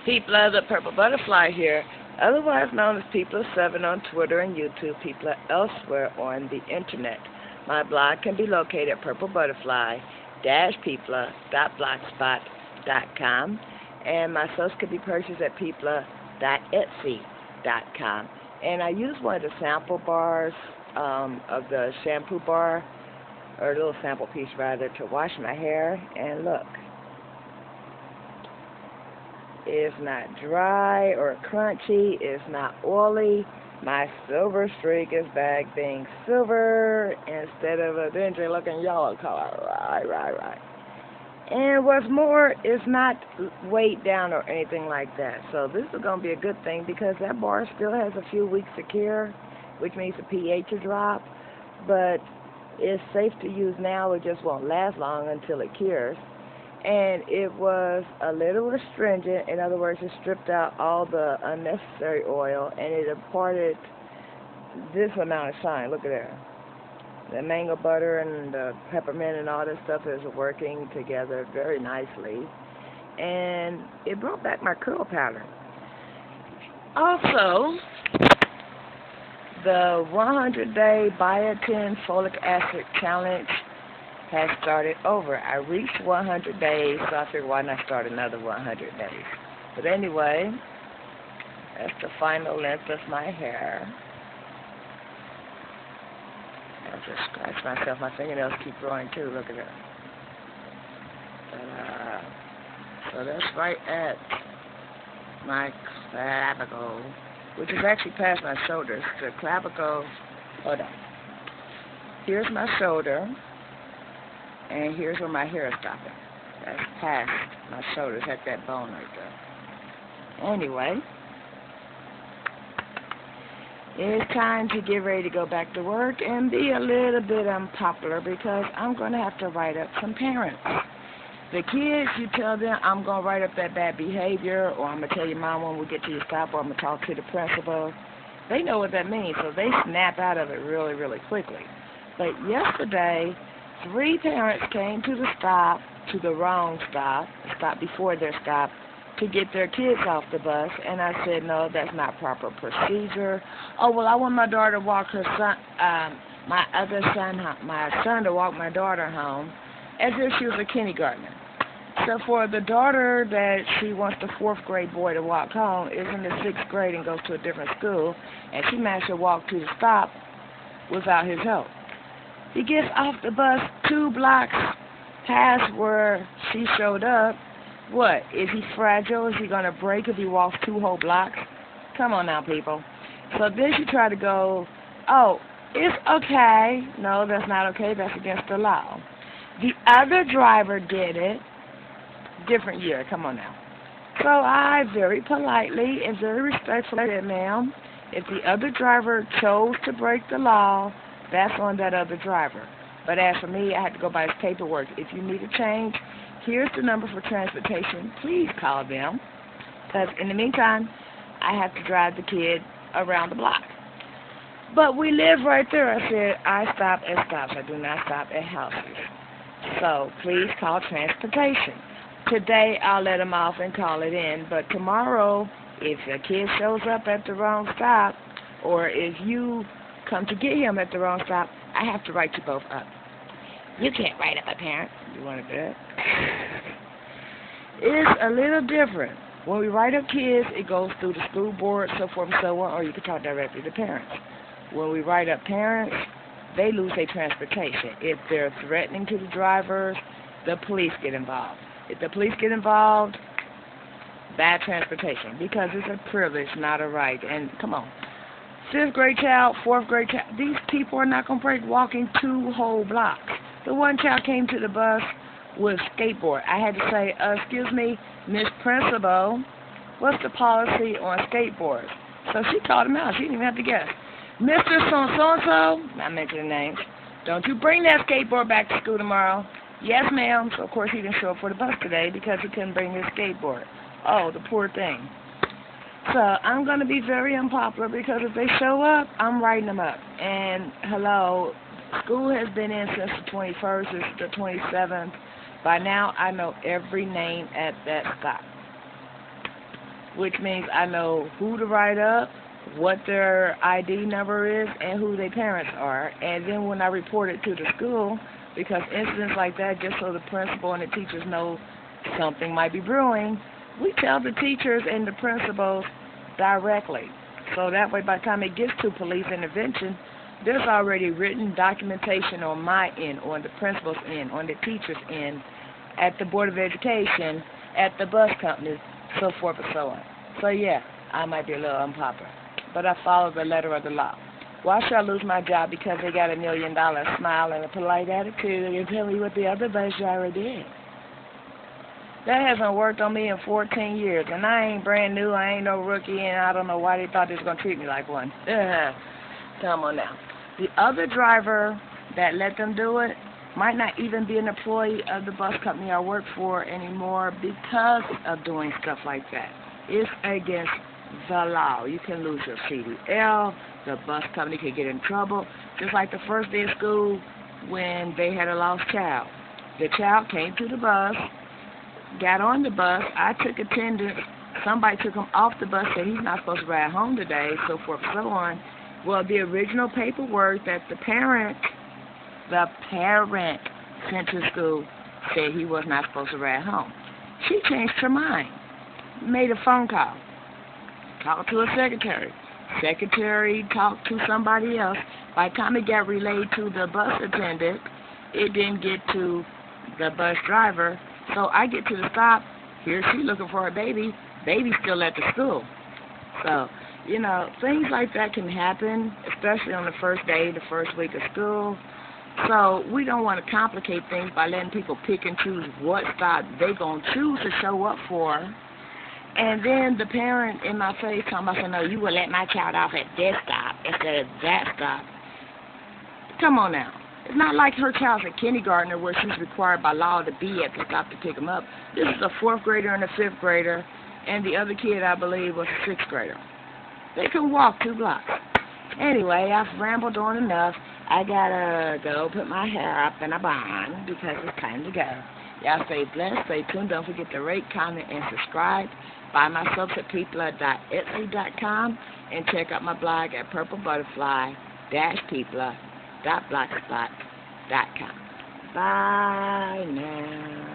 People of the Purple Butterfly here, otherwise known as People of Seven on Twitter and YouTube, people elsewhere on the internet. My blog can be located at purplebutterfly-people.blogspot.com, and my source can be purchased at people.etsy.com. And I use one of the sample bars of the shampoo bar, or a little sample piece rather, to wash my hair, and look. It's not dry or crunchy. It's not oily. My silver streak is back being silver instead of a dingy looking yellow color. Right. And what's more, it's not weighed down or anything like that. So this is going to be a good thing because that bar still has a few weeks to cure, which means the pH will drop. But it's safe to use now. It just won't last long until it cures. And it was a little astringent. In other words, it stripped out all the unnecessary oil, and it imparted this amount of shine. Look at that. The mango butter and the peppermint and all this stuff is working together very nicely. And it brought back my curl pattern. Also, the 100-day biotin folic acid challenge has started over. I reached 100 days, so I figured why not start another 100 days. But anyway, that's the final length of my hair. I just scratched myself. My fingernails keep growing too. Look at that. So that's right at my clavicle, which is actually past my shoulders. The clavicle, hold on. Here's my shoulder. And here's where my hair is stopping. That's past my shoulders at that bone right there. Anyway, it's time to get ready to go back to work and be a little bit unpopular because I'm going to have to write up some parents. The kids, you tell them I'm going to write up that bad behavior, or I'm going to tell your mom when we get to your stop, or I'm going to talk to the principal. They know what that means, so they snap out of it really, really quickly. But yesterday, 3 parents came to the stop, to the wrong stop, the stop before their stop, to get their kids off the bus, and I said, no, that's not proper procedure. Oh, well, I want my daughter to walk her son, my son to walk my daughter home, as if she was a kindergartner. So for the daughter that she wants the 4th grade boy to walk home is in the 6th grade and goes to a different school, and she managed to walk to the stop without his help. He gets off the bus 2 blocks past where she showed up. What? Is he fragile? Is he going to break if he walks 2 whole blocks? Come on now, people. So then she tried to go, oh, it's okay. No, that's not okay. That's against the law. The other driver did it. Different year. Come on now. So I very politely and very respectfully said, ma'am, if the other driver chose to break the law, that's on that other driver. But as for me, I had to go by his paperwork. If you need a change, here's the number for transportation. Please call them. Because in the meantime, I have to drive the kid around the block. But we live right there. I said, I stop at stops. I do not stop at houses. So please call transportation. Today, I'll let him off and call it in. But tomorrow, if a kid shows up at the wrong stop, or if you come to get him at the wrong stop, I have to write you both up. You can't write up a parent. You want to do it? It's a little different. When we write up kids, it goes through the school board, so forth and so on, or you can talk directly to parents. When we write up parents, they lose their transportation. If they're threatening to the drivers, the police get involved. If the police get involved, bad transportation, because it's a privilege, not a right. And come on. 5th grade child, 4th grade child, these people are not going to break walking 2 whole blocks. The one child came to the bus with skateboard. I had to say, excuse me, Miss Principal, what's the policy on skateboards? So she called him out. She didn't even have to guess. Mr. So-and-so, not mentioning names, don't you bring that skateboard back to school tomorrow. Yes, ma'am. So, of course, he didn't show up for the bus today because he couldn't bring his skateboard. Oh, the poor thing. So I'm going to be very unpopular because if they show up, I'm writing them up. And, hello, school has been in since the 21st. It's the 27th. By now, I know every name at that stop. which means I know who to write up, what their ID number is, and who their parents are. And then when I report it to the school, because incidents like that, just so the principal and the teachers know something might be brewing, we tell the teachers and the principals directly. So that way, by the time it gets to police intervention, there's already written documentation on my end, on the principal's end, on the teacher's end, at the Board of Education, at the bus company, so forth and so on. So yeah, I might be a little unpopular, but I follow the letter of the law. Why should I lose my job because they got $1 million smile and a polite attitude and tell me what the other bus driver did? That hasn't worked on me in 14 years, and I ain't brand new, I ain't no rookie, and I don't know why they thought they was going to treat me like one. Come on now. The other driver that let them do it might not even be an employee of the bus company I work for anymore because of doing stuff like that. It's against the law. You can lose your CDL. The bus company could get in trouble. Just like the first day of school when they had a lost child. The child came to the bus, got on the bus. I took attendance. Somebody took him off the bus, said he's not supposed to ride home today, so forth and so on. Well, the original paperwork that the parent sent to school said he was not supposed to ride home. She changed her mind, made a phone call, talked to a secretary. Secretary talked to somebody else. By the time it got relayed to the bus attendant, it didn't get to the bus driver. So I get to the stop. Here she looking for her baby. Baby's still at the school. So, you know, things like that can happen, especially on the first day, the first week of school. So we don't want to complicate things by letting people pick and choose what stop they're going to choose to show up for. And then the parent in my face talking about, no, you will let my child off at this stop instead of that stop. Come on now. It's not like her child's a kindergartner where she's required by law to be at the stop to pick him up. This is a 4th grader and a 5th grader, and the other kid, I believe, was a 6th grader. They can walk 2 blocks. Anyway, I've rambled on enough. I gotta go put my hair up in a bun because it's time to go. Y'all stay blessed, stay tuned. Don't forget to rate, comment, and subscribe. Buy my soaps at peopla.etsy.com and check out my blog at purplebutterfly-peopla.blogspot.com. Bye now.